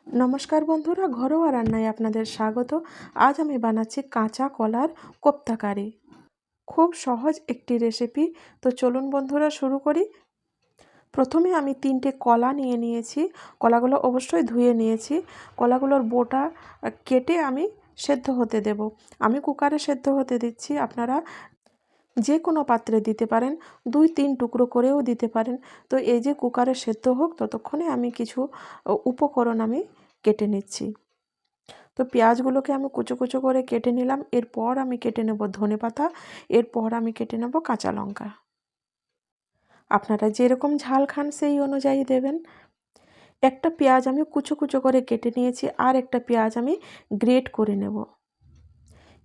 নমস্কার বন্ধুরা, ঘরোয়া রান্নায় আপনাদের স্বাগত। আজ আমি বানাচ্ছি কাঁচা কলার কোপ্তা কারি। খুব সহজ একটি রেসিপি। তো চলুন বন্ধুরা শুরু করি। প্রথমে আমি 3টে কলা নিয়ে নিয়েছি। কলাগুলো অবশ্যই ধুয়ে নিয়েছি। কলাগুলোর বোটা কেটে আমি সেদ্ধ হতে দেব। আমি কুকারে সেদ্ধ হতে দিচ্ছি, আপনারা যে কোনো পাত্রে দিতে পারেন, 2-3 টুকরো করেও দিতে পারেন। তো এই যে কুকারে সেদ্ধ হোক, ততক্ষণে আমি কিছু উপকরণ আমি কেটে নিচ্ছি। তো পেঁয়াজগুলোকে আমি কুচো কুচো করে কেটে নিলাম। এরপর আমি কেটে নেব ধনেপাতা, এরপর আমি কেটে নেব কাঁচা লঙ্কা। আপনারা যেরকম ঝাল খান সেই অনুযায়ী দেবেন। একটা পেঁয়াজ আমি কুচো কুচো করে কেটে নিয়েছি, আর একটা পেঁয়াজ আমি গ্রেট করে নেব।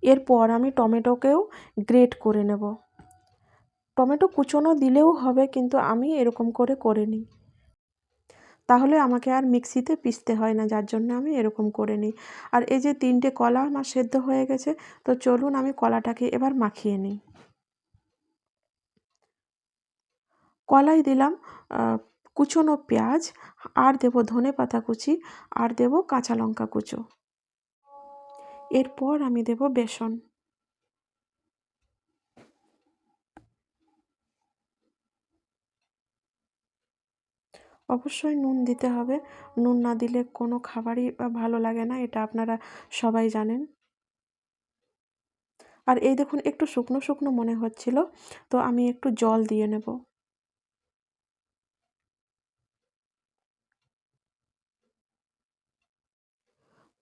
এরপর আমি টমেটোকেও গ্রেট করে নেব। টমেটো কুচোনো দিলেও হবে, কিন্তু আমি এরকম করে নিই, তাহলে আমাকে আর মিক্সিতে পিষতে হয় না, যার জন্য আমি এরকম করে নিই। আর এই যে 3টে কলা আমার সেদ্ধ হয়ে গেছে। তো চলুন আমি কলাটাকে এবার মাখিয়ে নিই। কলাই দিলাম কুচোনো পেঁয়াজ, আর দেব ধনেপাতা কুচি, আর দেব কাঁচা লঙ্কা কুচো। এরপর আমি দেব বেসন। অবশ্যই নুন দিতে হবে। নুন না দিলে কোনো খাবারই ভালো লাগে না, এটা আপনারা সবাই জানেন। আর এই দেখুন, একটু শুকনো শুকনো মনে হচ্ছিল, তো আমি একটু জল দিয়ে নেব।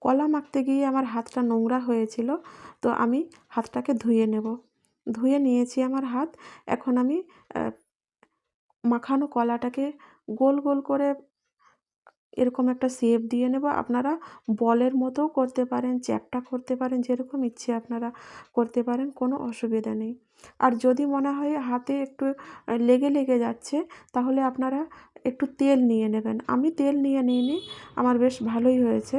কলা মাখতে গিয়ে আমার হাতটা নোংরা হয়েছিল, তো আমি হাতটাকে ধুয়ে নেব। ধুয়ে নিয়েছি আমার হাত। এখন আমি মাখানো কলাটাকে গোল গোল করে এরকম একটা শেপ দিয়ে নেব। আপনারা বলের মতোও করতে পারেন, চ্যাপ্টা করতে পারেন, যেরকম ইচ্ছে আপনারা করতে পারেন, কোনো অসুবিধা নেই। আর যদি মনে হয় হাতে একটু লেগে লেগে যাচ্ছে, তাহলে আপনারা একটু তেল নিয়ে নেবেন। আমি তেল নিয়ে নিইনি, আমার বেশ ভালোই হয়েছে।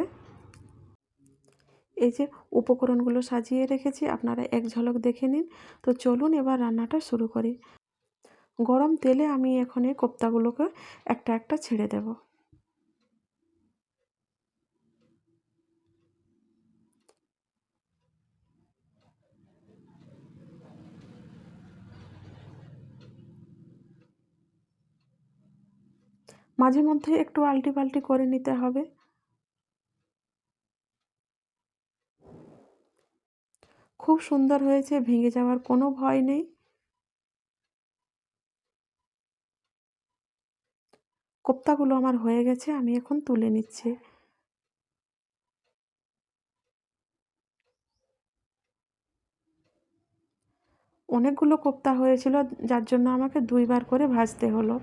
এই যে উপকরণগুলো সাজিয়ে রেখেছি, আপনারা এক ঝলক দেখে নিন। তো চলুন এবার রান্নাটা শুরু করি। গরম তেলে আমি এখন এই কোপ্তাগুলোকে একটা একটা ছেড়ে দেব। মাঝে মধ্যে একটু আলটি পাল্টি করে নিতে হবে। খুব সুন্দর হয়েছে, ভেঙে যাওয়ার কোনো ভয় নেই। কোপ্তাগুলো আমার হয়ে গেছে, আমি এখন তুলে নিচ্ছি। অনেকগুলো কোপ্তা হয়েছিল, যার জন্য আমাকে 2বার করে ভাজতে হলো।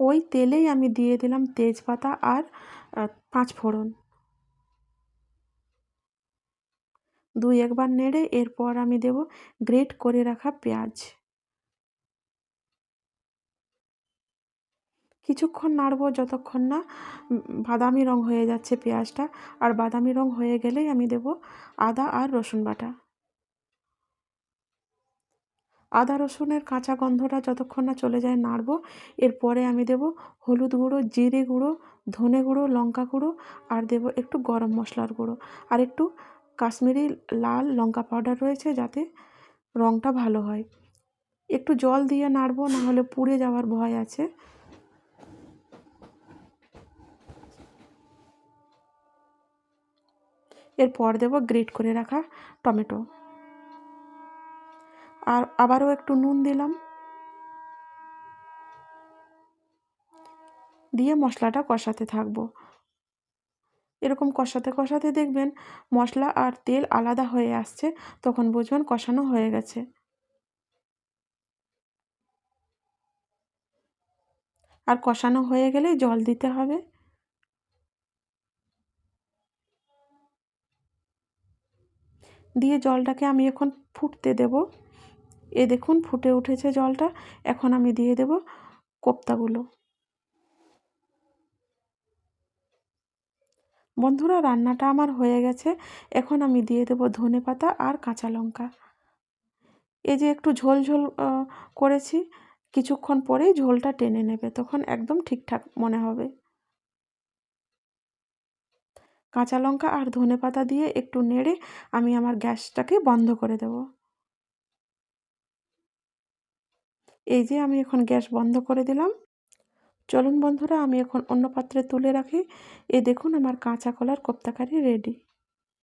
ওই তেলেই আমি দিয়ে দিলাম তেজপাতা আর 5 ফোড়ন। 2-1 বার নেড়ে এরপর আমি দেব গ্রেট করে রাখা পেঁয়াজ। কিছুক্ষণ নাড়বো, যতক্ষণ না বাদামি রং হয়ে যাচ্ছে পেঁয়াজটা। আর বাদামি রং হয়ে গেলেই আমি দেব আদা আর রসুন বাটা। আদা রসুনের কাঁচা গন্ধটা যতক্ষণ না চলে যায় নাড়বো। এরপরে আমি দেব হলুদ গুঁড়ো, জিরে গুঁড়ো, ধনে গুঁড়ো, লঙ্কা গুঁড়ো, আর দেব একটু গরম মশলার গুঁড়ো, আর একটু কাশ্মীরি লাল লঙ্কা পাউডার রয়েছে, যাতে রঙটা ভালো হয়। একটু জল দিয়ে নাড়বো, না হলে পুড়ে যাওয়ার ভয় আছে। এরপর দেব গ্রেট করে রাখা টমেটো, আর আবারও একটু নুন দিলাম, দিয়ে মশলাটা কষাতে থাকবো। এরকম কষাতে কষাতে দেখবেন মশলা আর তেল আলাদা হয়ে আসছে, তখন বুঝবেন কষানো হয়ে গেছে। আর কষানো হয়ে গেলে জল দিতে হবে। দিয়ে জলটাকে আমি এখন ফুটতে দেব। এ দেখুন ফুটে উঠেছে জলটা। এখন আমি দিয়ে দেব কোপ্তাগুলো। বন্ধুরা, রান্নাটা আমার হয়ে গেছে। এখন আমি দিয়ে দেবো ধনেপাতা আর কাঁচা লঙ্কা। এই যে একটু ঝোল ঝোল করেছি, কিছুক্ষণ পরেই ঝোলটা টেনে নেবে, তখন একদম ঠিকঠাক মনে হবে। কাঁচা লঙ্কা আর ধনেপাতা দিয়ে একটু নেড়ে আমি আমার গ্যাসটাকে বন্ধ করে দেব। এই যে আমি এখন গ্যাস বন্ধ করে দিলাম। চলুন বন্ধুরা, আমি এখন অন্য পাত্রে তুলে রাখি। এই দেখুন আমার কাঁচা কলার কোপ্তা কারি রেডি।